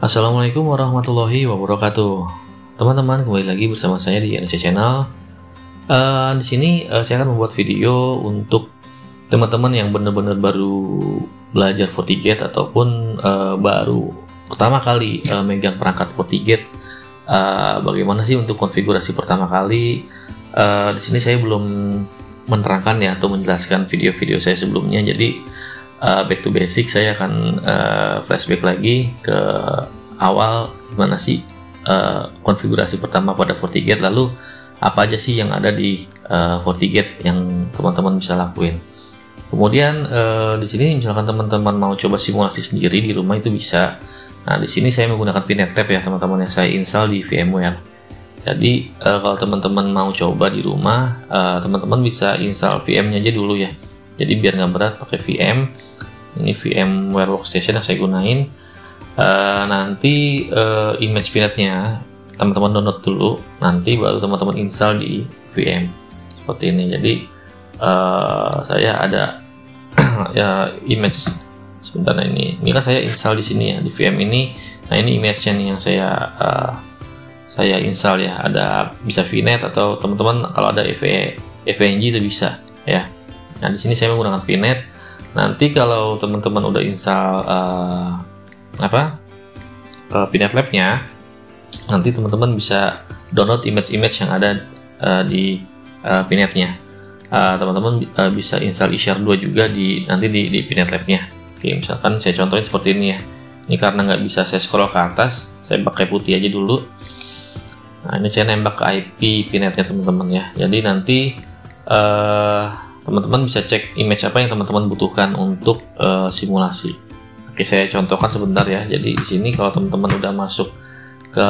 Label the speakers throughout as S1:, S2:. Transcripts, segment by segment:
S1: Assalamualaikum warahmatullahi wabarakatuh. Teman-teman, kembali lagi bersama saya di Indonesia Channel. Di sini saya akan membuat video untuk teman-teman yang benar-benar baru belajar FortiGate ataupun baru pertama kali megang perangkat FortiGate. Bagaimana sih untuk konfigurasi pertama kali? Di sini saya belum menerangkan ya atau menjelaskan video-video saya sebelumnya. Jadi back to basic, saya akan flashback lagi ke awal gimana sih konfigurasi pertama pada FortiGate, lalu apa aja sih yang ada di FortiGate yang teman-teman bisa lakuin. Kemudian di sini misalkan teman-teman mau coba simulasi sendiri di rumah itu bisa. Nah, di sini saya menggunakan PNetLab ya teman-teman, yang saya install di VMware. Jadi kalau teman-teman mau coba di rumah, teman-teman bisa install VM-nya aja dulu ya. Jadi biar nggak berat pakai VM. Ini VMware Workstation yang saya gunain. Nanti image pinetnya teman-teman download dulu, nanti baru teman-teman install di VM seperti ini. Jadi saya ada ya image sebentar. Ini kan saya install di sini ya di VM ini. Nah, ini image-nya nih yang saya install ya. Ada bisa VNet atau teman-teman kalau ada EVNG itu bisa ya. Nah, di sini saya menggunakan VNet. Nanti kalau teman-teman udah install PNetLab-nya, nanti teman-teman bisa download image-image yang ada di PNet-nya. Teman-teman bisa install eShare 2 juga nanti di PNetLab-nya. Oke, misalkan saya contohin seperti ini ya. Ini karena nggak bisa saya scroll ke atas, saya pakai putih aja dulu. Nah, ini saya nembak ke IP PNet-nya teman-teman ya. Jadi nanti teman-teman bisa cek image apa yang teman-teman butuhkan untuk simulasi. Oke, saya contohkan sebentar ya. Jadi di sini kalau teman-teman udah masuk ke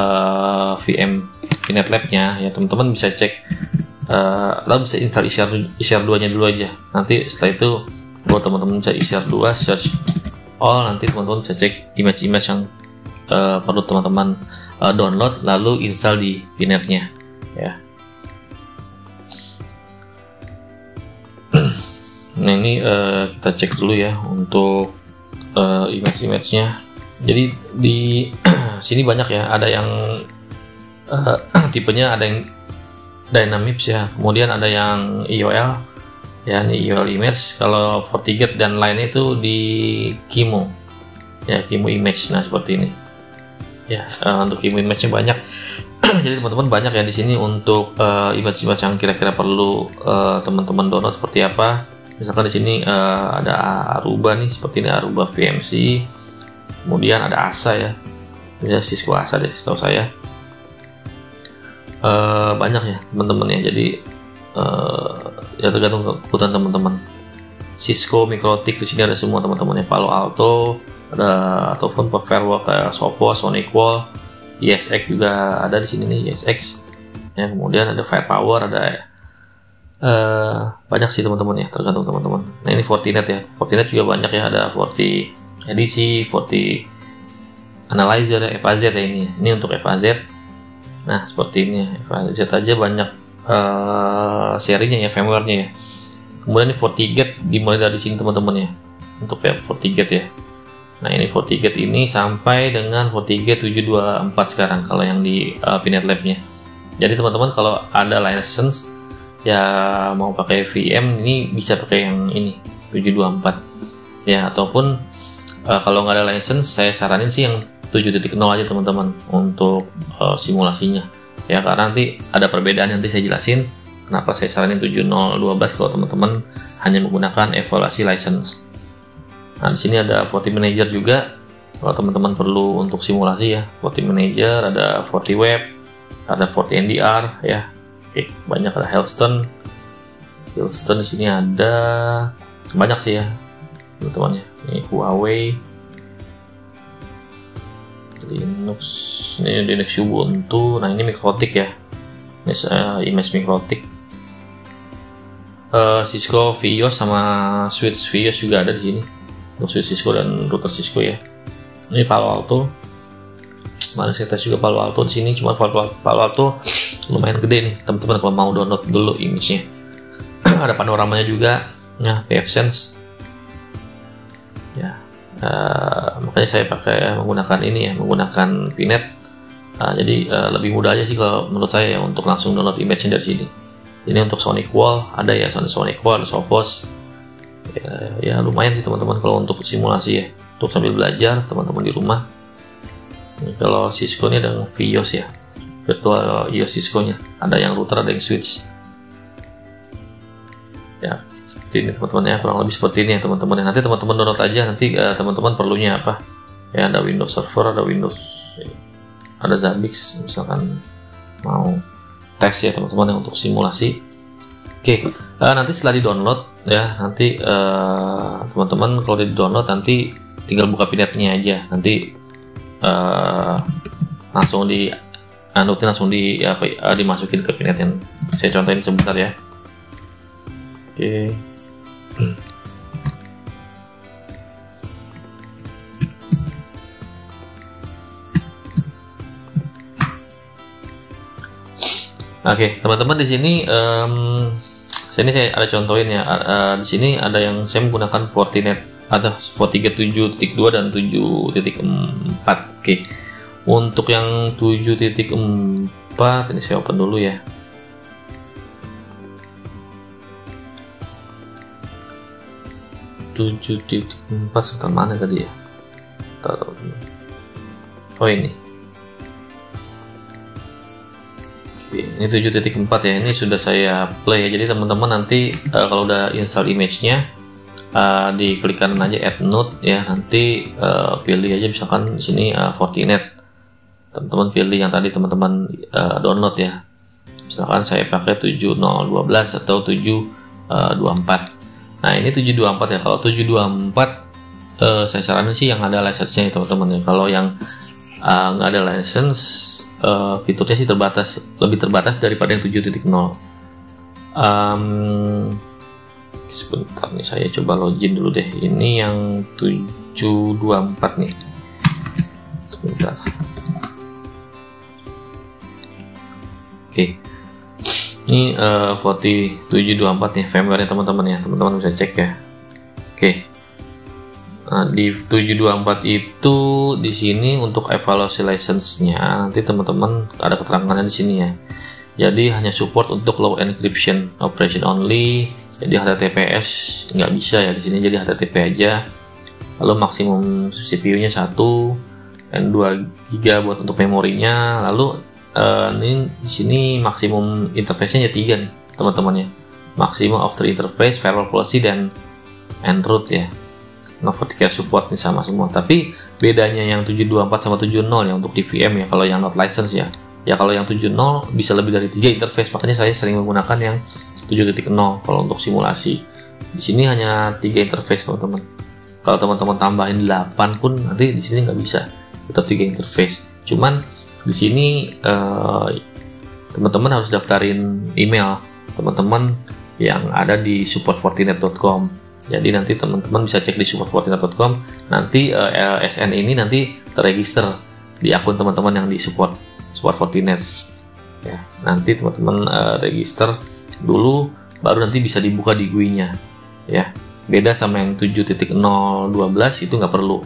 S1: VM PNetLab-nya ya, teman-teman bisa cek lalu bisa install eShare 2-nya dulu aja. Nanti setelah itu buat teman-teman bisa eShare 2 search all, nanti teman-teman bisa cek image-image yang perlu teman-teman download lalu install di PNet-nya ya. Nah, ini kita cek dulu ya untuk image-image-nya. Jadi di sini banyak ya, ada yang tipenya ada yang Dynamics ya, kemudian ada yang IOL ya, ini IOL image. Kalau FortiGate dan lainnya itu di Qemu ya, Qemu image. Nah, seperti ini ya. Untuk Qemu image-nya banyak. Jadi teman-teman banyak ya di sini untuk image-image yang kira-kira perlu teman-teman download seperti apa. Misalkan di sini ada Aruba nih, seperti ini Aruba VMC. Kemudian ada ASA ya, bisa Cisco ASA deh setahu saya. Banyak ya teman-teman ya. Jadi ya tergantung kebutuhan teman-teman. Cisco, Mikrotik di sini ada semua teman-teman ya. Palo Alto ada, ataupun firewall kayak Sophos, SonicWall, ESX juga ada di sini nih, ESX. Ya, kemudian ada Firepower, ada banyak sih teman-teman ya, tergantung teman-teman. Nah, ini Fortinet ya. Fortinet juga banyak ya, ada Forti Edisi, Forti Analyzer, FAZ ya ini. Ini untuk FAZ. Nah, seperti ini FAZ aja banyak serinya ya, firmware-nya ya. Kemudian ini FortiGate dimulai dari sini teman-teman ya, untuk FortiGate ya. Nah, ini FortiGate ini sampai dengan FortiGate 724 sekarang kalau yang di PNetLab-nya. Jadi teman-teman kalau ada license ya mau pakai VM ini bisa pakai yang ini 724 ya, ataupun kalau nggak ada license saya saranin sih yang 7.0 aja teman-teman untuk simulasinya ya, karena nanti ada perbedaan, nanti saya jelasin kenapa saya saranin 7.0.12 kalau teman-teman hanya menggunakan evaluasi license. Nah, di sini ada FortiManager juga kalau teman-teman perlu untuk simulasi ya. FortiManager, ada FortiWeb, ada FortiNDR ya. Oke, banyak, ada Halston di sini ada banyak sih ya teman-teman ya. Ini Huawei, Linux, ini Linux Ubuntu. Nah, ini Mikrotik ya, ini image Mikrotik. Cisco Fios sama switch Fios juga ada di sini untuk switch Cisco dan router Cisco ya. Ini Palo Alto. Mana saya tes juga Palo Alto di sini, cuma Palo Alto lumayan gede nih teman-teman kalau mau download dulu image-nya. Ada panoramanya juga ya, PFSense ya. Makanya saya pakai menggunakan ini ya, menggunakan Pinet. Jadi lebih mudah aja sih kalau menurut saya ya, untuk langsung download image-nya dari sini. Ini untuk Sonic Wall ada ya, Sonic Wall, Sophos. Ya lumayan sih teman-teman kalau untuk simulasi ya, untuk sambil belajar teman-teman di rumah. Ini kalau Cisco ini ada Vios ya, virtual IOS Cisco-nya. Ada yang router, ada yang switch. Ya seperti ini teman-teman ya, kurang lebih seperti ini ya teman-teman. Nanti teman-teman download aja, nanti teman-teman perlunya apa ya, ada Windows Server, ada Windows, ada Zabbix misalkan mau tes ya teman-teman untuk simulasi. Oke, nanti setelah di download ya, nanti teman-teman kalau di download nanti tinggal buka Pinetnya aja, nanti langsung dimasukin ke Pinet yang saya contohin sebentar ya. Oke. Oke, teman-teman di sini saya ada contohin ya. Di sini ada yang saya menggunakan Fortinet atau Fortinet 7.2 dan 7.4. Oke. Untuk yang 7.4 ini saya open dulu ya. Sebentar, mana tadi ya? Oh ini. Ini 7.4 ya, ini sudah saya play ya. Jadi teman-teman nanti kalau udah install image-nya, diklik kanan aja add node ya, nanti pilih aja misalkan di sini Fortinet. Teman-teman pilih yang tadi teman-teman download ya. Misalkan saya pakai 7012 atau 724. Nah ini 724 ya. Kalau 724 saya saranin sih yang ada license-nya ya teman-teman ya. Kalau yang nggak ada license, fiturnya sih lebih terbatas daripada yang 7.0. Sebentar nih, saya coba login dulu deh. Ini yang 724 nih. Sebentar. Oke. Ini 724 nih firmware-nya teman-teman ya. Teman-teman bisa cek ya. Oke. Nah, di 724 itu di sini untuk evaluasi license-nya nanti teman-teman ada keterangannya di sini ya. Jadi hanya support untuk low encryption operation only. Jadi HTTPS nggak bisa ya di sini. Jadi HTTP aja. Lalu maksimum CPU-nya 1 dan 2 GB buat untuk memorinya. Lalu ini di sini maksimum interface-nya 3 nih teman-teman ya. Maximum after interface, firewall policy dan root ya. No vertical support nih sama semua. Tapi bedanya yang 724 sama 70 ya untuk di VM ya, kalau yang not license ya. Ya kalau yang 70 bisa lebih dari 3 interface, makanya saya sering menggunakan yang 7.0 kalau untuk simulasi. Di sini hanya 3 interface teman-teman. Kalau teman-teman tambahin 8 pun nanti di sini nggak bisa, tetap 3 interface. Cuman di sini teman-teman harus daftarin email teman-teman yang ada di supportfortinet.com. Jadi nanti teman-teman bisa cek di supportfortinet.com. Nanti SN ini nanti terregister di akun teman-teman yang di support Fortinet. Ya, nanti teman-teman register dulu, baru nanti bisa dibuka di GUI-nya. Ya, beda sama yang 7.012 itu nggak perlu.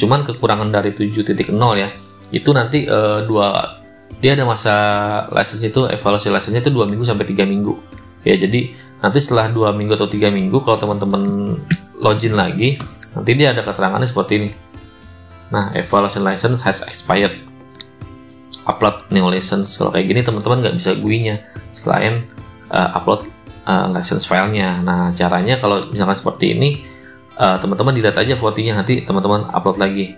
S1: Cuman kekurangan dari 7.0 ya, itu nanti dia ada masa license itu, evaluasi license itu 2 minggu sampai 3 minggu. Ya, jadi nanti setelah 2 minggu atau 3 minggu kalau teman-teman login lagi, nanti dia ada keterangannya seperti ini. Nah, evaluation license has expired. Upload new license. Kalau kayak gini teman-teman nggak bisa GUI-nya selain upload license filenya. Nah, caranya kalau misalkan seperti ini, teman-teman delete aja fotonya, nanti teman-teman upload lagi.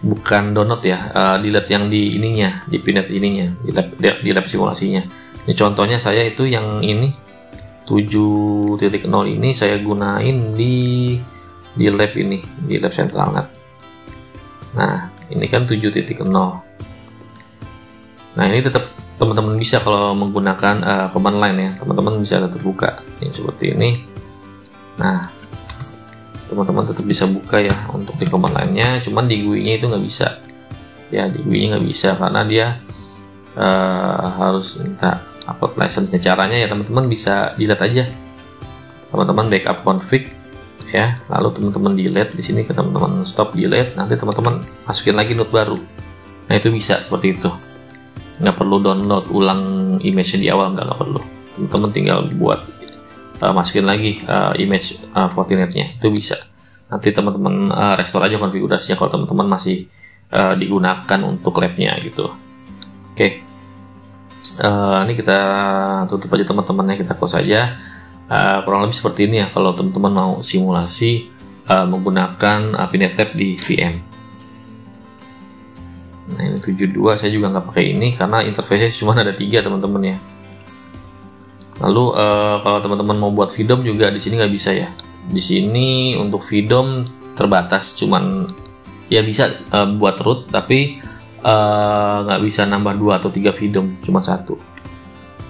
S1: Bukan download ya, delete yang di ininya, di Pinet ininya, di lab simulasinya. Ini contohnya saya itu yang ini 7.0 ini saya gunain di lab ini, di lab CentralNet. Nah, ini kan 7.0. Nah, ini tetap teman-teman bisa kalau menggunakan command line ya, teman-teman bisa tetap buka ini seperti ini. Nah, teman-teman tetap bisa buka ya untuk di command line-nya, cuman di GUI-nya itu nggak bisa ya, di GUI-nya nggak bisa karena dia harus minta upload license-nya. Caranya ya teman-teman bisa delete aja, teman-teman backup config ya, lalu teman-teman delete di sini, teman-teman stop delete, nanti teman-teman masukin lagi node baru. Nah itu bisa seperti itu, nggak perlu download ulang image di awal, nggak perlu. Teman-teman tinggal buat masukin lagi image Fortinet-nya, itu bisa. Nanti teman-teman restore aja konfigurasinya kalau teman-teman masih digunakan untuk labnya gitu. Oke. Ini kita tutup aja teman-teman ya, kita close aja. Kurang lebih seperti ini ya kalau teman-teman mau simulasi menggunakan Pinet Lab di VM. Nah ini 72, saya juga nggak pakai ini karena interface-nya cuma ada 3 teman-teman ya. Lalu kalau teman-teman mau buat VDOM juga di sini nggak bisa ya. Di sini untuk VDOM terbatas, cuman ya bisa buat root, tapi nggak bisa nambah 2 atau 3 VDOM, cuma 1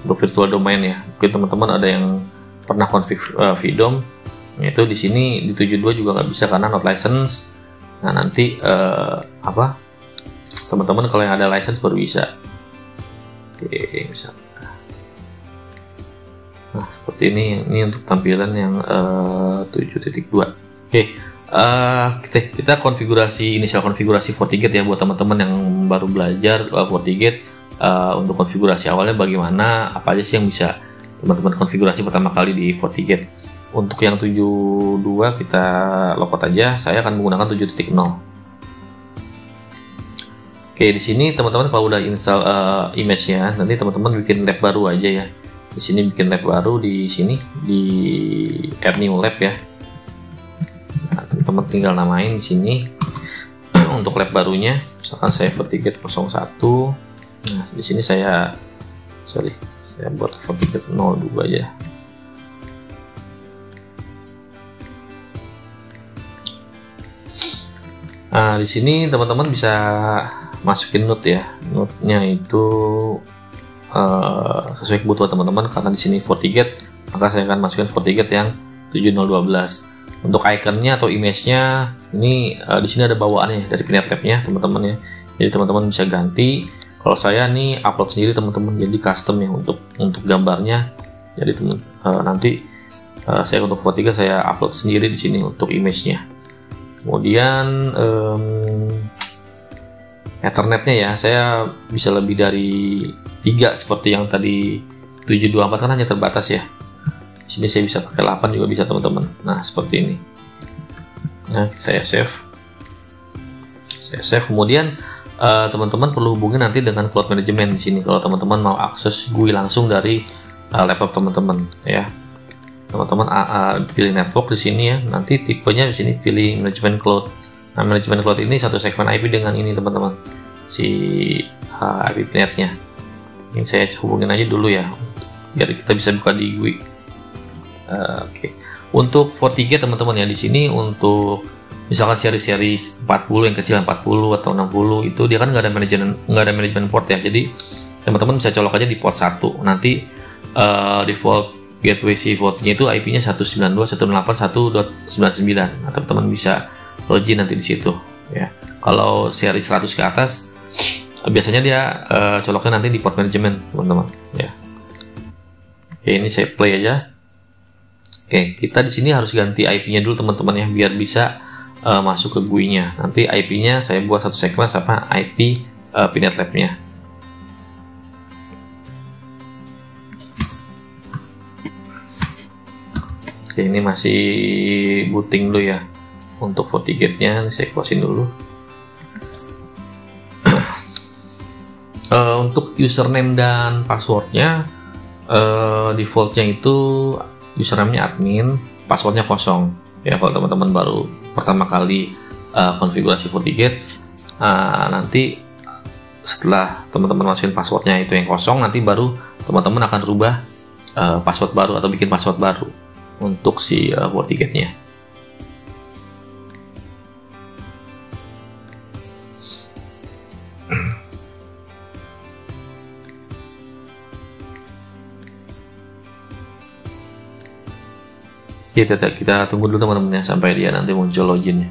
S1: untuk virtual domain ya. Mungkin teman-teman ada yang pernah config VDOM, itu di sini di 72 juga nggak bisa karena not license. Nah nanti teman-teman kalau yang ada license baru bisa. Oke, bisa. Nah seperti ini untuk tampilan yang 7.2. Oke. Kita konfigurasi inisial konfigurasi FortiGate ya buat teman-teman yang baru belajar FortiGate. Untuk konfigurasi awalnya bagaimana, apa aja sih yang bisa teman-teman konfigurasi pertama kali di FortiGate. Untuk yang 72 kita logout aja, saya akan menggunakan 7.0. Oke, di sini teman-teman kalau udah install image-nya, nanti teman-teman bikin lab baru aja ya. Di sini bikin lab baru, di sini di add new lab ya. Nah, teman-teman tinggal namain di sini untuk lab barunya, misalkan saya FortiGate 01. Nah, di sini saya buat FortiGate 02 aja. Nah, di sini teman-teman bisa masukin node ya. Node-nya itu sesuai kebutuhan teman-teman, karena di sini FortiGate, maka saya akan masukin FortiGate yang 7012. Untuk ikonnya atau image-nya ini di sini ada bawaannya dari Pinet Lab-nya teman-teman ya. Jadi teman-teman bisa ganti. Kalau saya nih upload sendiri teman-teman, jadi custom ya untuk gambarnya. Jadi nanti saya untuk FortiGate saya upload sendiri di sini untuk image-nya. Kemudian Ethernet-nya ya, saya bisa lebih dari 3 seperti yang tadi 724 kan hanya terbatas ya. Di sini saya bisa pakai 8 juga bisa teman-teman. Nah seperti ini. Nah saya save. Kemudian teman-teman perlu hubungi nanti dengan cloud management di sini kalau teman-teman mau akses GUI langsung dari laptop teman-teman ya. Teman-teman pilih network di sini ya. Nanti tipenya di sini pilih management cloud. Nah, management cloud ini satu segmen IP dengan ini teman-teman. Si IP Pinet-nya. Ini saya hubungin aja dulu ya, biar kita bisa buka di GUI. Oke. Untuk FortiGate teman-teman ya, di sini untuk misalkan seri-seri 40 yang kecil 40 atau 60 itu dia kan nggak ada manajemen port ya. Jadi teman-teman bisa colok aja di port 1. Nanti default gateway si port-nya itu IP-nya 192.168.1.99. Nah, teman-teman bisa login nanti di situ ya. Kalau seri 100 ke atas biasanya dia coloknya nanti di port management teman-teman ya. Oke, ini saya play aja. Oke, kita di sini harus ganti IP-nya dulu teman-teman ya, biar bisa masuk ke GUI-nya. Nanti IP-nya saya buat satu segmen sama IP Pinet Lab-nya. Oke, ini masih booting dulu ya. Untuk FortiGate-nya saya close-in dulu. Untuk username dan passwordnya defaultnya itu username-nya admin, passwordnya kosong ya. Kalau teman-teman baru pertama kali konfigurasi FortiGate, nanti setelah teman-teman masukin passwordnya itu yang kosong, nanti baru teman-teman akan rubah password baru atau bikin password baru untuk si FortiGate-nya. Kita tunggu dulu teman-teman ya, sampai dia nanti muncul loginnya.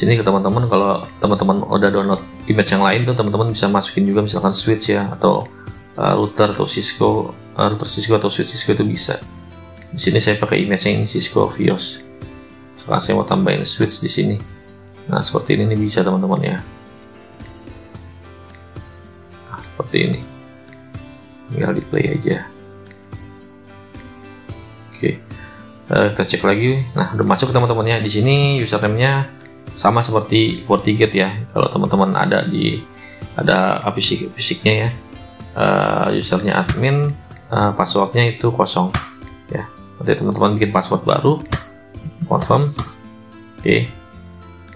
S1: sini ke teman-teman, kalau teman-teman udah download image yang lain tuh teman-teman bisa masukin juga misalkan switch ya, atau router atau Cisco, router Cisco atau switch Cisco itu bisa. Di sini saya pakai image yang Cisco Vios. Sekarang saya mau tambahin switch di sini. Nah, seperti ini bisa teman-teman ya. Nah, seperti ini. Tinggal di play aja. Oke. Kita cek lagi. Nah, udah masuk teman-teman ya. Di sini username-nya sama seperti FortiGate ya. Kalau teman-teman ada fisiknya ya. Usernya admin, passwordnya itu kosong ya. Nanti teman-teman bikin password baru, confirm. Oke.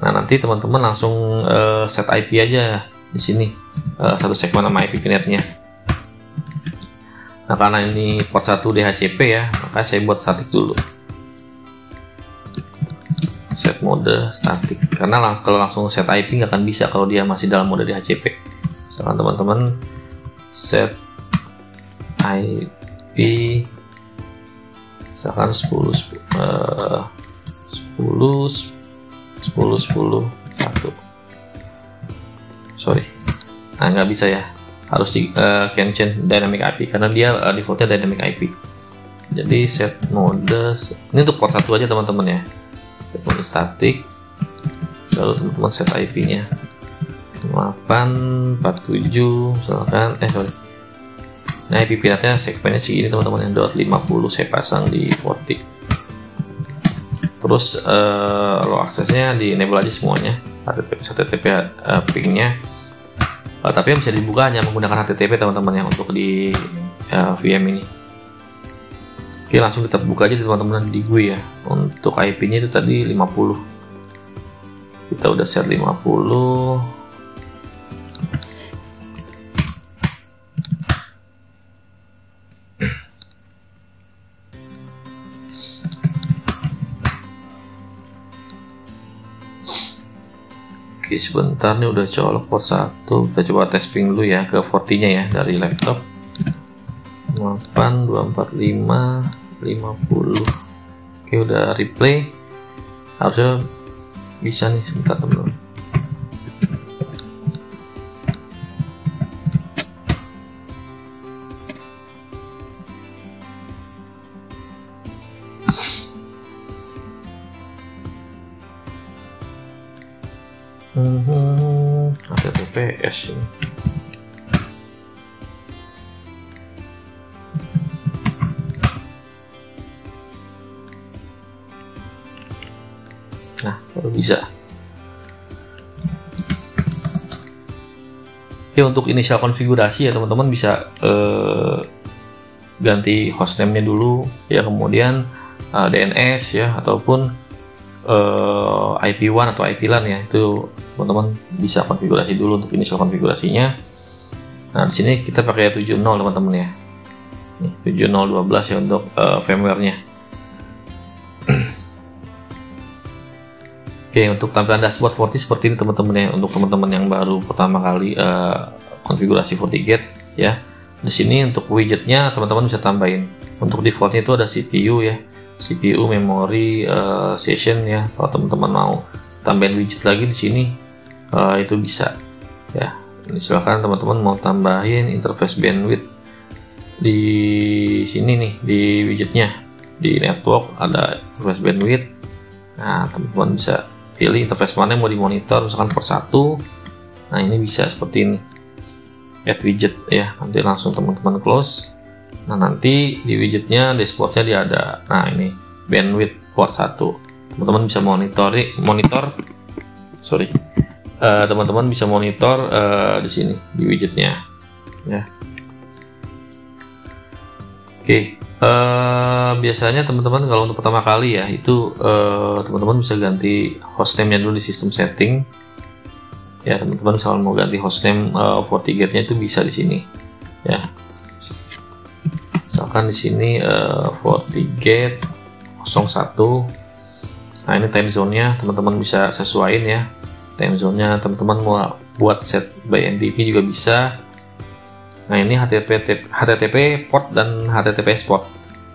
S1: Nah, nanti teman-teman langsung set IP aja di sini, satu segmen sama IP netnya. Nah, karena ini port 1 DHCP ya, maka saya buat static dulu. Set mode static, karena kalau langsung set IP nggak akan bisa kalau dia masih dalam mode DHCP. Misalkan teman-teman set IP misalkan 10 1. Sorry, nah nggak bisa ya, harus di cancel dynamic IP karena dia defaultnya dynamic IP. Jadi set mode ini untuk port 1 aja teman-teman ya, set mode static, lalu teman-teman set IP-nya 847 misalkan, nah IP pinatnya segmennya segini teman-teman, yang .50 saya pasang di Forti. Terus lo aksesnya di enable aja semuanya, HTTP pingnya, tapi yang bisa dibuka hanya menggunakan HTTP teman-teman ya untuk di VM ini. Oke, langsung kita buka aja teman-teman di GUI ya. Untuk IP-nya itu tadi 50, kita udah share 50. Oke, sebentar nih udah colok port 1. Kita coba testing dulu ya ke Fortinya ya dari laptop. 8245 50. Oke, udah replay. Harusnya bisa nih, sebentar teman-teman. HTTPS ini. Nah, baru bisa. Oke, untuk initial konfigurasi ya teman-teman bisa ganti hostname-nya dulu ya, kemudian DNS ya, ataupun IP1 atau IP LAN ya, itu teman-teman bisa konfigurasi dulu untuk initial konfigurasinya. Nah, di sini kita pakai 70 teman-teman ya. Nih, 7012 ya untuk firmware-nya. Oke, untuk tampilan dashboard Forti seperti ini teman-teman ya, untuk teman-teman yang baru pertama kali konfigurasi FortiGate ya. Di sini untuk widgetnya teman-teman bisa tambahin. Untuk defaultnya itu ada CPU ya, CPU, memori, session ya. Kalau teman-teman mau tambahin widget lagi di sini itu bisa ya. Ini silahkan teman-teman mau tambahin interface bandwidth di sini nih di widgetnya, di network ada interface bandwidth. Nah, teman-teman bisa pilih interface mana yang mau dimonitor, misalkan port 1. Nah, ini bisa seperti ini, add widget ya, nanti langsung teman-teman close. Nah, nanti di widgetnya dashboardnya dia ada, nah ini bandwidth port 1, teman-teman bisa teman-teman bisa monitor di sini di widgetnya ya. Oke, biasanya teman-teman kalau untuk pertama kali ya itu teman-teman bisa ganti hostname-nya dulu di sistem setting ya. Teman-teman misalnya mau ganti hostname FortiGate-nya itu bisa di sini ya. Misalkan di sini FortiGate 01. Nah, ini time zone-nya teman-teman bisa sesuaiin ya. Time zone-nya teman-teman mau buat set by NTP juga bisa. Nah, ini HTTP port dan HTTPS port.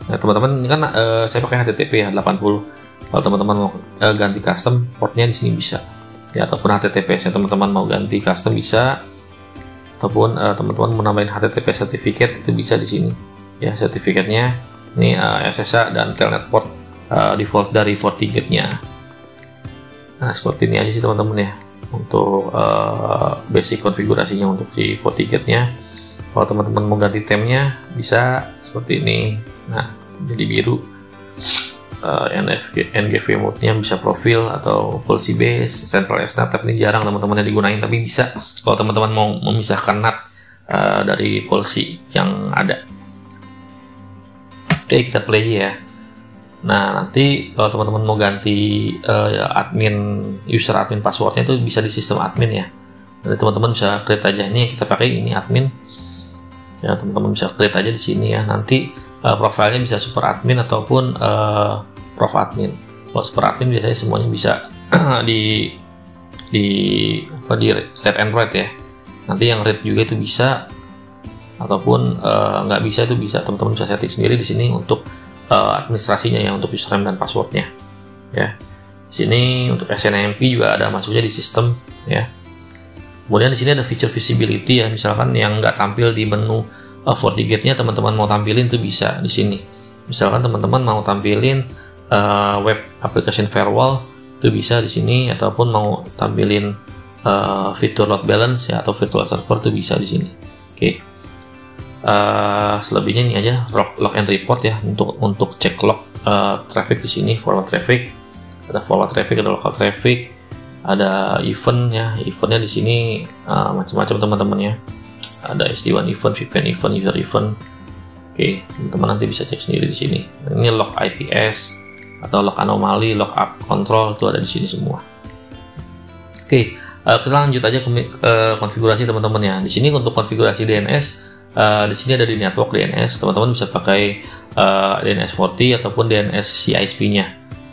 S1: Nah, teman-teman ini kan saya pakai HTTP ya 80. Kalau teman-teman mau ganti custom portnya di sini bisa. ya, ataupun HTTPS-nya teman-teman mau ganti custom bisa, ataupun teman-teman mau nambahin HTTP certificate itu bisa di sini ya. Sertifikatnya ini SSH dan Telnet port default dari FortiGate-nya. Nah, seperti ini aja sih teman-teman ya untuk basic konfigurasinya untuk si FortiGate-nya. Kalau teman-teman mau ganti theme-nya bisa seperti ini. Nah, jadi biru. NGV mode-nya bisa profil atau policy base, central SNAT, tapi ini jarang teman-teman yang digunain, tapi bisa kalau teman-teman mau memisahkan NAT dari policy yang ada. Oke, kita play ya. Nah, nanti kalau teman-teman mau ganti user admin passwordnya itu bisa di sistem admin ya. Jadi teman-teman bisa create aja, ini kita pakai ini admin ya, teman-teman bisa create aja di sini ya. Nanti profilnya bisa super admin ataupun prof admin. Kalau super admin biasanya semuanya bisa di read and write ya. Nanti yang read juga itu bisa, ataupun nggak bisa itu bisa teman-teman bisa setting sendiri di sini untuk administrasinya ya, untuk username dan passwordnya ya. Di sini untuk SNMP juga ada masuknya di sistem ya. Kemudian di sini ada feature visibility ya, misalkan yang nggak tampil di menu FortiGate-nya teman-teman mau tampilin itu bisa di sini. Misalkan teman-teman mau tampilin web application firewall itu bisa di sini, ataupun mau tampilin fitur load balance ya atau virtual server itu bisa di sini. Oke. Selebihnya ini aja log and report ya, untuk cek log traffic di sini, forward traffic, ada forward traffic, ada local traffic, ada event ya, eventnya di sini macam-macam teman-teman ya. Ada SD1 event, VPN event, user event. Oke, teman-teman nanti bisa cek sendiri di sini. Ini log IPS atau log anomali, log up control itu ada di sini semua. Oke, kita lanjut aja ke konfigurasi teman-teman ya. Di sini untuk konfigurasi DNS, di sini ada di network DNS. Teman-teman bisa pakai DNS 40 ataupun DNS CISP-nya.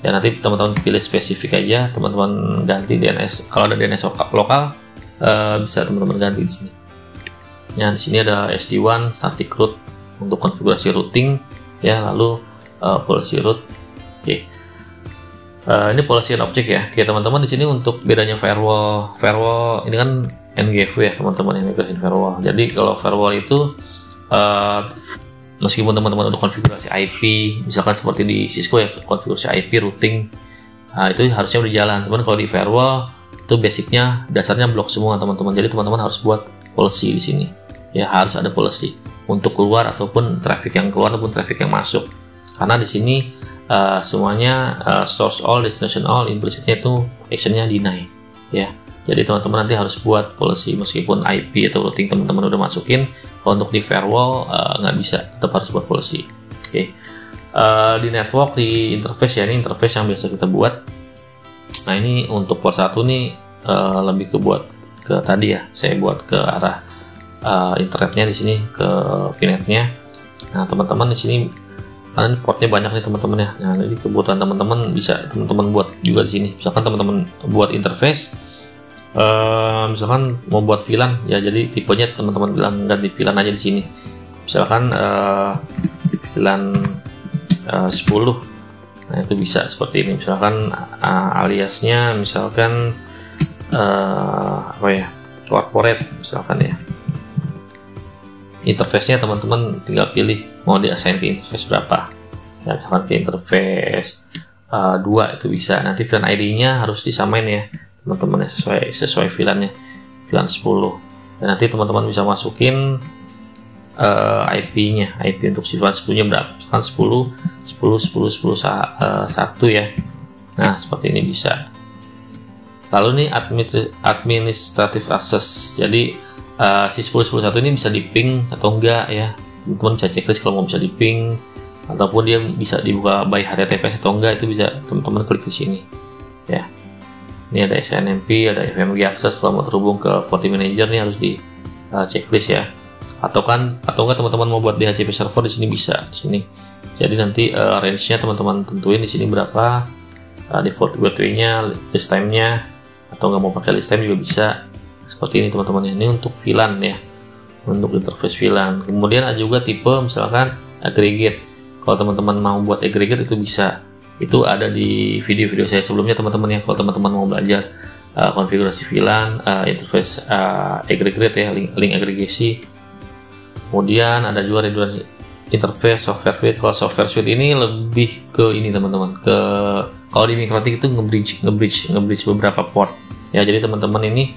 S1: Ya, nanti teman-teman pilih spesifik aja, teman-teman ganti DNS. Kalau ada DNS lokal, bisa teman-teman ganti di sini. Ya, di sini ada SD1 static root untuk konfigurasi routing ya, lalu policy root. Oke. Ini policy and object ya. Oke, teman-teman di sini untuk bedanya firewall ini kan NGV ya teman-teman, integration firewall. Jadi kalau firewall itu meskipun teman-teman udah konfigurasi IP, misalkan seperti di Cisco ya, konfigurasi IP routing, itu harusnya udah jalan. Teman kalau di firewall itu basicnya dasarnya blok semua teman-teman. Jadi teman-teman harus buat policy di sini. Ya, harus ada policy untuk keluar ataupun traffic yang keluar ataupun traffic yang masuk. Karena di sini semuanya source all, destination all, implicitnya itu actionnya deny ya. Jadi teman-teman nanti harus buat policy meskipun IP atau routing teman-teman udah masukin. Kalau untuk di firewall nggak bisa, tetap harus buat policy. Oke. Di network, di interface ya, ini interface yang biasa kita buat. Nah, ini untuk port 1 nih lebih ke tadi ya, saya buat ke arah internetnya di sini, ke VNet-nya. Nah, teman-teman di sini karena ini portnya banyak nih teman-teman ya. Nah, jadi kebutuhan teman-teman bisa teman-teman buat juga di sini. Misalkan teman-teman buat interface, misalkan mau buat VLAN ya, jadi tipenya teman-teman bilang ganti VLAN aja di sini. Misalkan VLAN 10, nah itu bisa seperti ini. Misalkan aliasnya misalkan apa ya, corporate misalkan ya. Interface-nya teman-teman tinggal pilih mau di-assign ke interface berapa ya, misalkan ke interface 2 itu bisa. Nanti VLAN ID-nya harus disamain ya teman-teman ya, sesuai VLAN-nya, VLAN 10. Dan nanti teman-teman bisa masukin IP-nya, IP untuk si VLAN 10-nya berapa, misalkan 1 ya. Nah, seperti ini bisa. Lalu nih administrative access, jadi si 10.10.1 ini bisa di ping atau enggak ya, teman-teman bisa checklist kalau mau bisa di ping, ataupun dia bisa dibuka by HTTPS atau enggak, itu bisa teman-teman klik di sini ya. Ini ada SNMP, ada FMG access. Kalau mau terhubung ke FortiManager nih harus di checklist ya, atau enggak teman-teman mau buat DHCP server di sini bisa di sini. Jadi nanti range-nya teman-teman tentuin di sini berapa, default gateway-nya, list time-nya, atau nggak mau pakai list time juga bisa. Seperti ini teman-teman, ini untuk VLAN ya, untuk interface VLAN. Kemudian ada juga tipe misalkan aggregate. Kalau teman-teman mau buat aggregate itu bisa, itu ada di video-video saya sebelumnya teman-teman ya. Kalau teman-teman mau belajar konfigurasi VLAN, interface aggregate ya, link agregasi. Kemudian ada juga redundant interface, software suite. Kalau software suite ini lebih ke ini teman-teman, ke kalau di Mikrotik itu nge-bridge beberapa port ya. Jadi teman-teman ini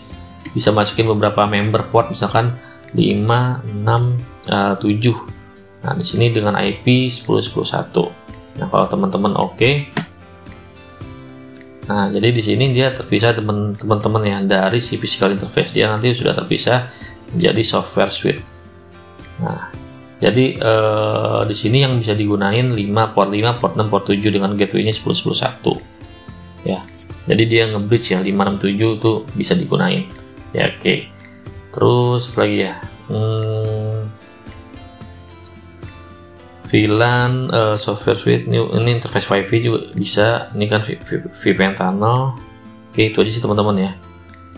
S1: bisa masukin beberapa member port, misalkan 5, 6, 7. Nah di sini dengan IP 10.10.1. Nah kalau teman-teman oke. Nah, jadi di sini dia terpisah teman-teman ya dari si physical interface. Dia nanti sudah terpisah menjadi software suite. Nah, jadi di sini yang bisa digunain 5, port 6, port 7 dengan gateway-nya 10.10.1. Ya. Jadi dia nge-bridge ya 5, 6, 7 itu bisa digunain. Ya, oke. Terus apa lagi ya? VLAN, software suite, ini interface WiFi juga bisa. Ini kan VPN tunnel. Oke, itu aja sih teman-teman ya.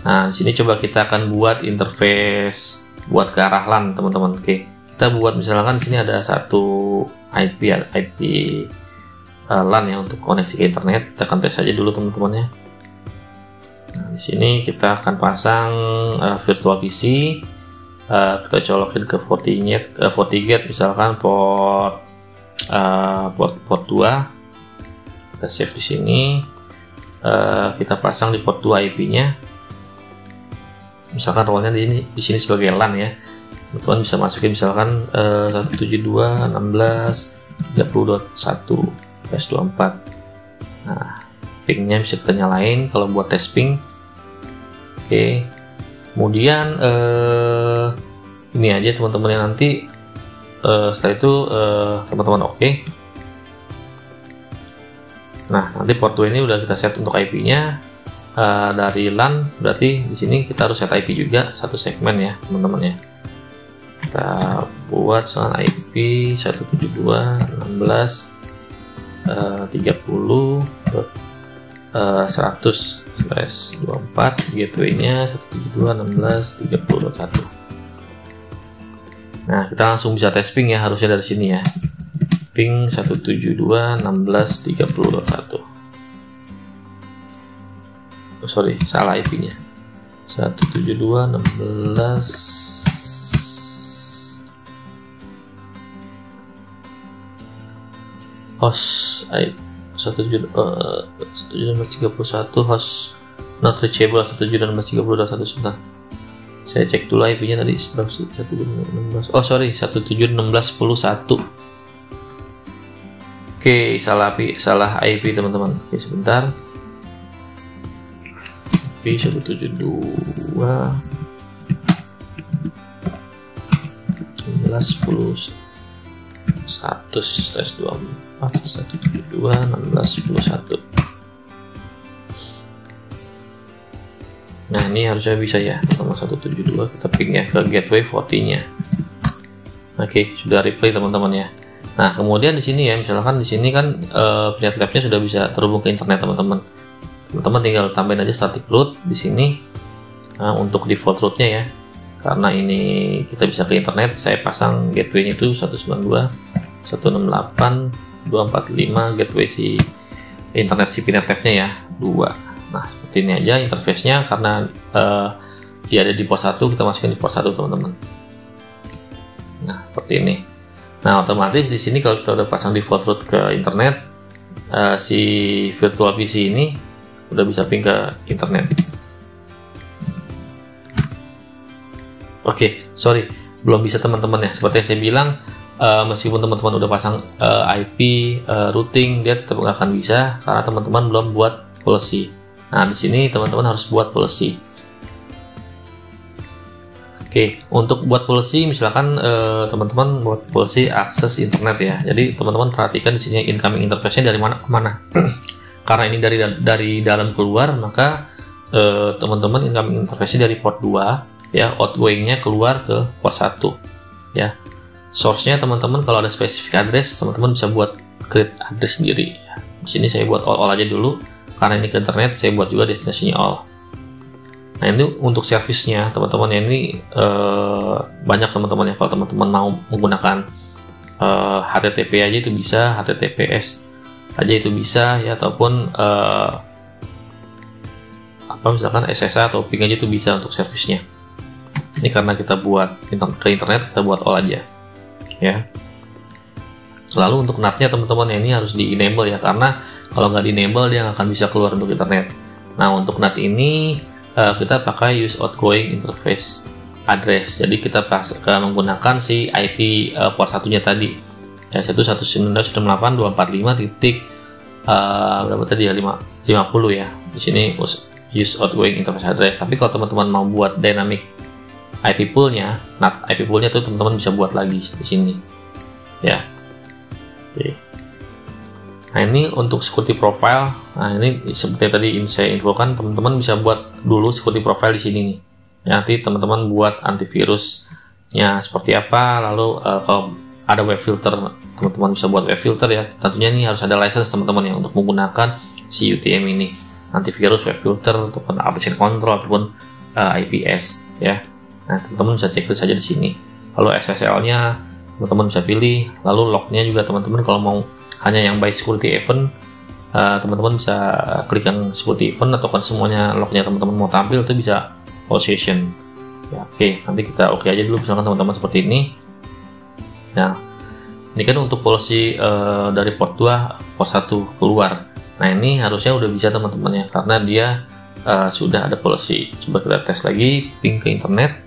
S1: Nah, di sini coba kita akan buat interface buat ke arah LAN teman-teman. Oke, kita buat misalkan di sini ada satu IP LAN ya untuk koneksi ke internet. Kita akan tes aja dulu teman-teman ya. Nah, di sini kita akan pasang virtual PC. Kita colokin ke FortiGate misalkan port 2. Kita save di sini. Kita pasang di port 2 IP-nya. Misalkan role-nya di sini sebagai LAN ya. Teman-teman bisa masukin misalkan 172.16.30.1/24. Nah, ping-nya bisa kita nyalain kalau buat tes ping. Oke. Kemudian ini aja teman-teman yang nanti setelah itu teman-teman oke. Nah nanti port 2 ini udah kita set untuk IP-nya dari LAN, berarti di sini kita harus set IP juga satu segmen ya teman-teman ya. Kita buat misalnya IP 172.16.30.100/24, gateway-nya 172.16.30.1. Nah, kita langsung bisa tes ping ya, harusnya dari sini ya. Ping 172.16.30.1. Oh, sorry, salah IP-nya. 172.16 host 172.16.30.1 host not reachable 172.16.30.1. sebentar. Saya cek dulu IP-nya tadi berapa sih? 172.16. Oh sorry, 172.16.10.1. Oke, salah IP teman-teman. Oke, sebentar. IP 172.16.10.1/24 172.16.10.1. Nah ini harusnya bisa ya, nomor 172 kita ping ya ke gateway 40-nya. Oke, sudah replay teman-teman ya. Nah kemudian di sini ya, misalkan di sini kan pilihan tabnya sudah bisa terhubung ke internet teman-teman. Teman-teman tinggal tambahin aja static root di sini untuk default rootnya ya. Karena ini kita bisa ke internet, saya pasang gateway-nya itu 192.168.245 gateway si internet si pilihan tabnya ya 2. Nah seperti ini aja interface-nya, karena dia ada di port 1, kita masukin di port 1 teman-teman. Nah seperti ini. Nah otomatis di sini kalau kita udah pasang default root ke internet, si virtual PC ini udah bisa ping ke internet. Oke, sorry belum bisa teman-teman ya. Seperti yang saya bilang, meskipun teman-teman udah pasang IP routing, dia tetap nggak akan bisa karena teman-teman belum buat policy. Nah, di sini teman-teman harus buat policy. Oke, untuk buat policy misalkan teman-teman buat policy akses internet ya. Jadi teman-teman perhatikan di sini incoming interface-nya dari mana ke mana. Karena ini dari dalam keluar, maka teman-teman incoming interface-nya dari port 2 ya, outgoing-nya keluar ke port 1 ya. Source-nya teman-teman kalau ada spesifik address, teman-teman bisa buat create address sendiri ya. Di sini saya buat all aja dulu. Karena ini ke internet, saya buat juga destinasinya all. Nah ini untuk servisnya teman-teman ya, ini banyak teman-teman ya. Kalau teman-teman mau menggunakan HTTP aja itu bisa, HTTPS aja itu bisa ya, ataupun misalkan SSH atau ping aja itu bisa untuk servisnya. Ini karena kita buat ke internet, kita buat all aja ya. Lalu untuk NAT-nya teman-teman ini harus di enable ya, karena kalau nggak di enable dia nggak akan bisa keluar untuk internet. Nah untuk NAT ini kita pakai use outgoing interface address, jadi kita menggunakan si IP port satunya tadi ya, 192.168.245 titik berapa tadi ya, 50 ya. Di sini use outgoing interface address. Tapi kalau teman-teman mau buat dynamic IP pool-nya, NAT IP pool-nya tuh teman-teman bisa buat lagi di sini ya. Oke. Nah ini untuk security profile. Nah ini seperti tadi saya infokan, teman-teman bisa buat dulu security profile di sini nih. Nanti teman-teman buat antivirusnya seperti apa. Lalu kalau ada web filter, teman-teman bisa buat web filter ya. Tentunya ini harus ada license teman-teman ya untuk menggunakan si UTM ini, antivirus, web filter, ataupun application control, ataupun IPS ya. Nah teman-teman bisa cek saja di sini. Lalu SSL-nya teman-teman bisa pilih. Lalu log-nya juga teman-teman kalau mau hanya yang by security event, teman-teman bisa klik yang security event, ataupun semuanya lognya teman-teman mau tampil itu bisa all session ya. Oke, nanti kita oke aja dulu misalkan teman-teman seperti ini. Nah ini kan untuk policy dari port 2 port 1 keluar. Nah ini harusnya udah bisa teman-teman ya, karena dia sudah ada policy. Coba kita tes lagi, ping ke internet.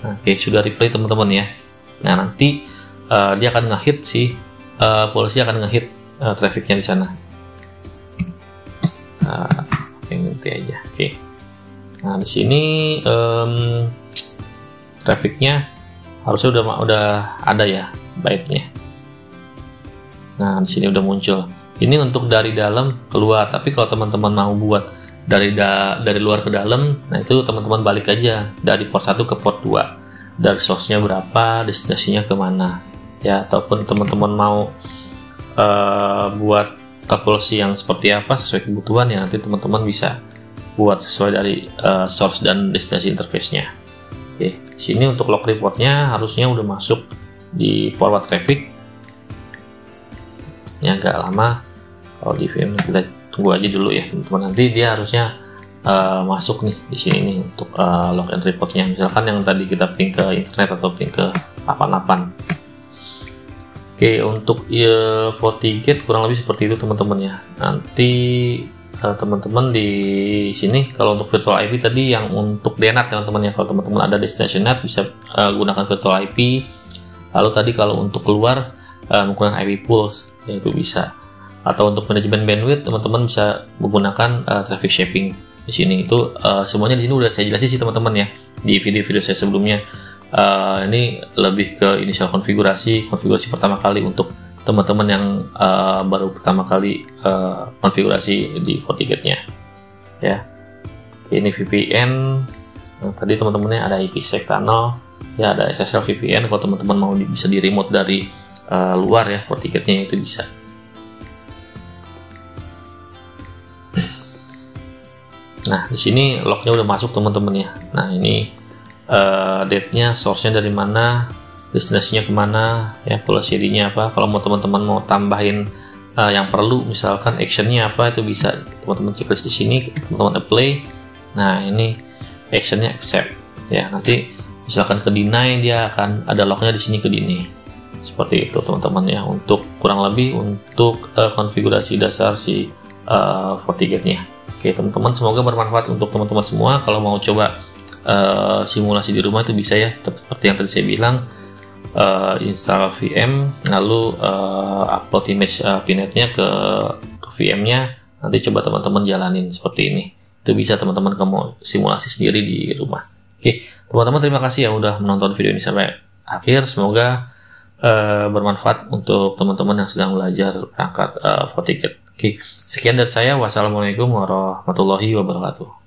S1: Nah, oke, sudah replay teman-teman ya. Nah nanti dia akan ngehit si policy akan ngehit trafficnya di sana. Nanti aja. Oke. Nah di sini trafficnya harusnya udah ada ya byte-nya. Nah di sini udah muncul. Ini untuk dari dalam keluar. Tapi kalau teman-teman mau buat dari luar ke dalam, nah itu teman-teman balik aja dari port 1 ke port 2. Dari source-nya berapa, destinasinya kemana ya, ataupun teman-teman mau buat policy yang seperti apa sesuai kebutuhan ya, nanti teman-teman bisa buat sesuai dari source dan destinasi interface-nya. Oke, sini untuk log report-nya harusnya udah masuk di forward traffic ya, agak lama. Kalau di VM kita tunggu aja dulu ya teman-teman, nanti dia harusnya masuk nih di sini nih untuk log and report-nya. Misalkan yang tadi kita ping ke internet atau ping ke 88. Oke, untuk FortiGate kurang lebih seperti itu teman-teman ya. Nanti teman-teman di sini kalau untuk virtual IP tadi yang untuk DNAT teman-teman ya, kalau teman-teman ada destination NAT bisa gunakan virtual IP. Lalu tadi kalau untuk keluar menggunakan IP pools ya, itu bisa. Atau untuk manajemen bandwidth teman-teman bisa menggunakan traffic shaping. Di sini itu semuanya di sini udah saya jelasin sih teman-teman ya di video-video saya sebelumnya. Ini lebih ke initial konfigurasi pertama kali untuk teman-teman yang baru pertama kali konfigurasi di FortiGate-nya ya. Oke, ini VPN. Nah, tadi teman-temannya ada IPsec tunnel ya, ada SSL VPN. Kalau teman-teman mau bisa di remote dari luar ya, FortiGate-nya itu bisa. Nah di sini lognya udah masuk teman-teman ya. Nah ini date-nya, source-nya dari mana, destinasinya kemana ya, policy ID-nya apa. Kalau mau teman-teman mau tambahin yang perlu, misalkan action-nya apa, itu bisa teman-teman checklist di sini, teman-teman apply. Nah ini action-nya accept ya, nanti misalkan ke deny dia akan ada lognya di sini ke deny. Seperti itu teman-teman ya, untuk kurang lebih untuk konfigurasi dasar si FortiGate-nya. Oke teman-teman, semoga bermanfaat untuk teman-teman semua. Kalau mau coba simulasi di rumah itu bisa ya, seperti yang tadi saya bilang, install VM, lalu upload image pinetnya ke VM-nya, nanti coba teman-teman jalanin seperti ini. Itu bisa teman-teman kamu simulasi sendiri di rumah. Oke teman-teman, terima kasih ya udah menonton video ini sampai akhir. Semoga bermanfaat untuk teman-teman yang sedang belajar perangkat FortiGate. Oke, sekian dari saya. Wassalamualaikum warahmatullahi wabarakatuh.